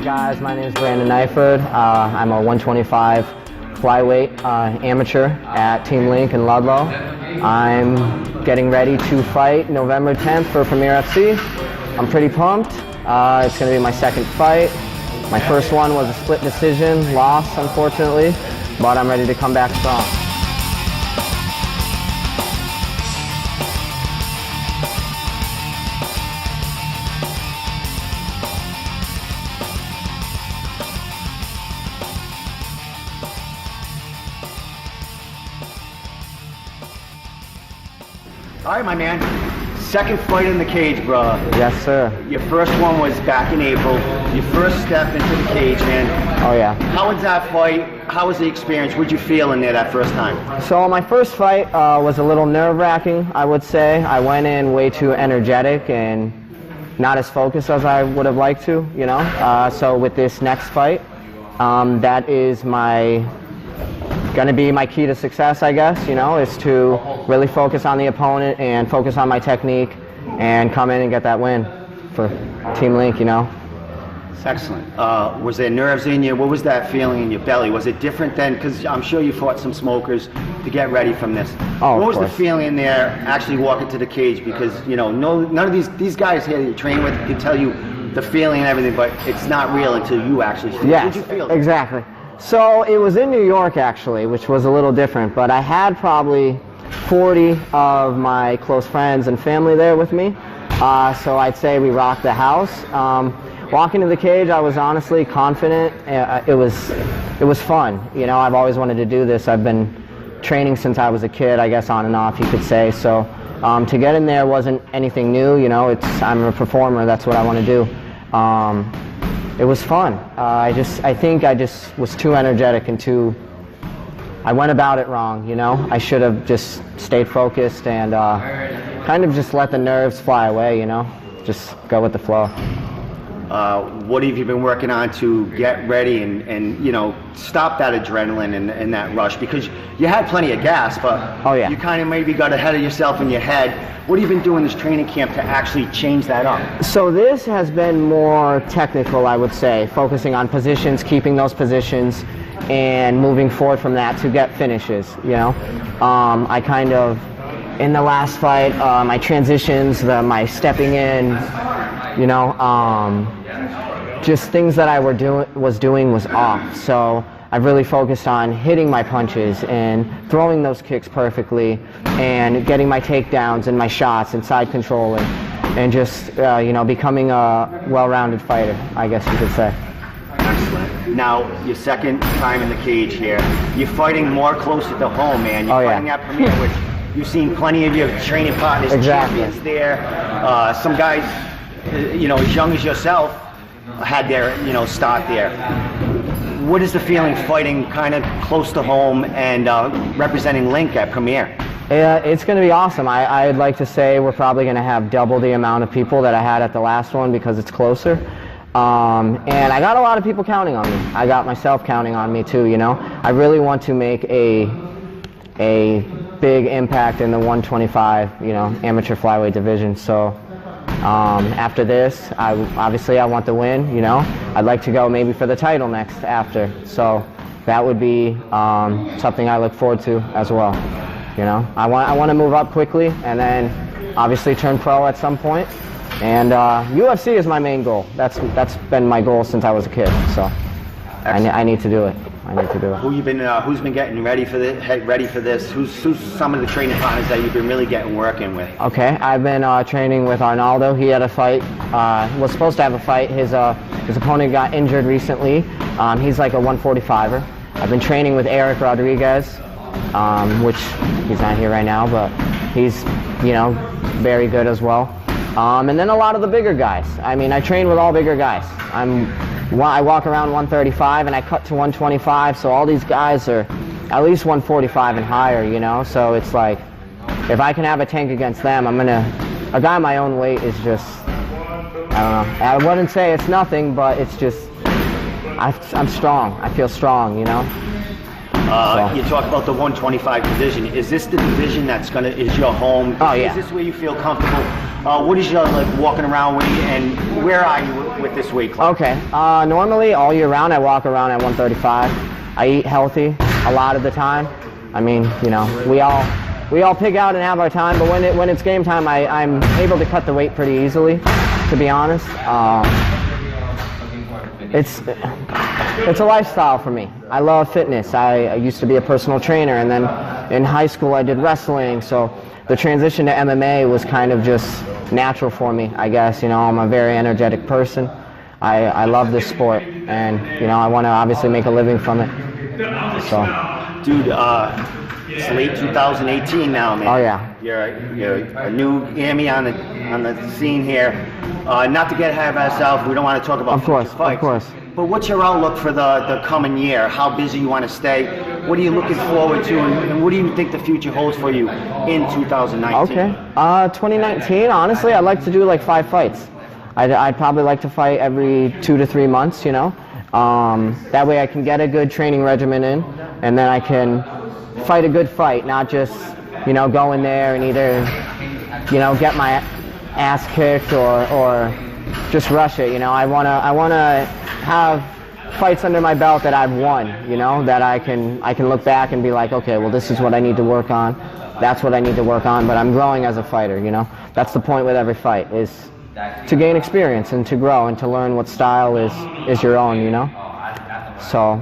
up, guys? My name is Neiford. I'm a 125 flyweight amateur at Team Link in Ludlow. I'm getting ready to fight November 10th for Premier FC. I'm pretty pumped. It's going to be my second fight. My first one was a split decision, loss unfortunately, but I'm ready to come back strong. All right, my man. Second fight in the cage, brother. Yes, sir. Your first one was back in April. Your first step into the cage, man. Oh, yeah. How was that fight? How was the experience? What did you feel in there that first time? So my first fight was a little nerve-wracking, I would say. I went in way too energetic and not as focused as I would have liked to, you know. So with this next fight, that is going to be my key to success, I guess, you know, is to really focus on the opponent and focus on my technique and come in and get that win for Team Link, you know. Excellent. Was there nerves in you? What was that feeling in your belly? Was it different then? Because I'm sure you fought some smokers to get ready from this. Oh, what was the feeling in there actually walking to the cage? Because, you know, none of these guys here that you train with can tell you the feeling and everything, but it's not real until you actually feel it. Yes, What did you feel? exactly. So it was in New York, actually, which was a little different, but I had probably 40 of my close friends and family there with me, so I'd say we rocked the house. Walking to the cage, I was honestly confident. It was fun. You know, I've always wanted to do this. I've been training since I was a kid, I guess, on and off, you could say. So to get in there wasn't anything new. You know, I'm a performer. That's what I want to do. It was fun. I think I just was too energetic and I went about it wrong, you know. I should have just stayed focused and kind of just let the nerves fly away, you know. Just go with the flow. What have you been working on to get ready and you know, stop that adrenaline and that rush? Because you had plenty of gas, but oh, yeah. You kind of maybe got ahead of yourself in your head. What have you been doing this training camp to actually change that up? So this has been more technical, I would say, focusing on positions, keeping those positions, and moving forward from that to get finishes, you know. I kind of, in the last fight, my transitions, my stepping in, you know, just things that I was doing was off. So I really focused on hitting my punches and throwing those kicks perfectly and getting my takedowns and my shots and side controlling and just, you know, becoming a well-rounded fighter, I guess you could say. Excellent. Now, your second time in the cage here, you're fighting more closer to home, man. You're fighting at Premier, which you've seen plenty of your training partners, champions there. Some guys, you know, as young as yourself, had their, you know, start there. What is the feeling fighting kind of close to home and representing Link at Premier? It's going to be awesome. I'd like to say we're probably going to have double the amount of people that I had at the last one because it's closer. And I got a lot of people counting on me. I got myself counting on me too, you know. I really want to make a big impact in the 125, you know, amateur flyweight division. So after this, I want the win, you know. I'd like to go maybe for the title next after. So that would be something I look forward to as well. You know, I want to move up quickly and then obviously turn pro at some point. And UFC is my main goal. That's been my goal since I was a kid. So I need to do it. Who's been getting ready for this? Who's some of the training partners that you've been really getting working with? Okay, I've been training with Arnaldo. He had a fight. Was supposed to have a fight. His opponent got injured recently. He's like a 145er. I've been training with Eric Rodriguez, which he's not here right now, but he's, you know, very good as well. And then a lot of the bigger guys. I mean, I train with all bigger guys. I walk around 135 and I cut to 125, so all these guys are at least 145 and higher, you know. So it's like, if I can have a tank against them, a guy my own weight is just, I don't know. I wouldn't say it's nothing, but it's just, I'm strong. I feel strong, you know. You talk about the 125 division. Is this the division is your home? Oh, yeah. Is this where you feel comfortable? What is your like walking around weight, and where are you with this weight class? Okay. Normally all year round I walk around at 135. I eat healthy a lot of the time. I mean, you know, we all pig out and have our time, but when it's game time, I'm able to cut the weight pretty easily, to be honest. It's a lifestyle for me. I love fitness. I used to be a personal trainer, and then in high school I did wrestling, so the transition to MMA was kind of just natural for me, I guess. You know, I'm a very energetic person. I love this sport, and you know, I want to obviously make a living from it. So, dude, it's late 2018 now, man. Oh yeah. You're a new Emmy on the scene here. Not to get ahead of ourselves, we don't want to talk about future fights. Of course. But what's your outlook for the coming year? How busy you want to stay? What are you looking forward to, and what do you think the future holds for you in 2019? Okay. 2019, honestly, I'd like to do like 5 fights. I'd probably like to fight every 2 to 3 months, you know. That way I can get a good training regimen in, and then I can fight a good fight, not just, you know, go in there and either, you know, get my ass kicked or just rush it. You know, I wanna have fights under my belt that I've won, you know, that I can look back and be like, okay, well, this is what I need to work on, that's what I need to work on, but I'm growing as a fighter, you know. That's the point with every fight, is to gain experience and to grow and to learn what style is your own, you know. So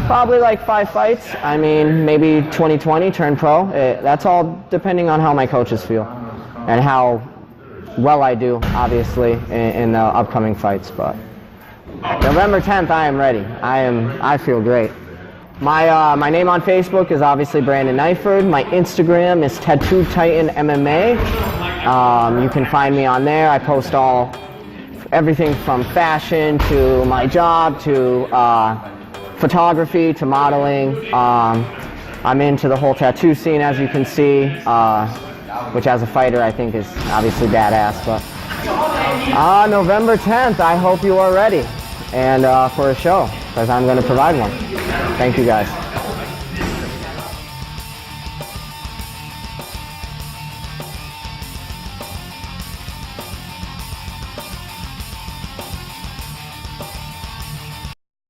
probably like 5 fights. I mean, maybe 2020 turn pro. That's all depending on how my coaches feel and how well I do, obviously, in the upcoming fights. But November 10th, I am ready. I feel great. My name on Facebook is obviously Brandon Neiford. My Instagram is Tattoo Titan MMA. You can find me on there. I post everything from fashion to my job to photography to modeling. I'm into the whole tattoo scene, as you can see, which as a fighter I think is obviously badass. But November 10th, I hope you are ready and for a show, because I'm going to provide one. Thank you guys.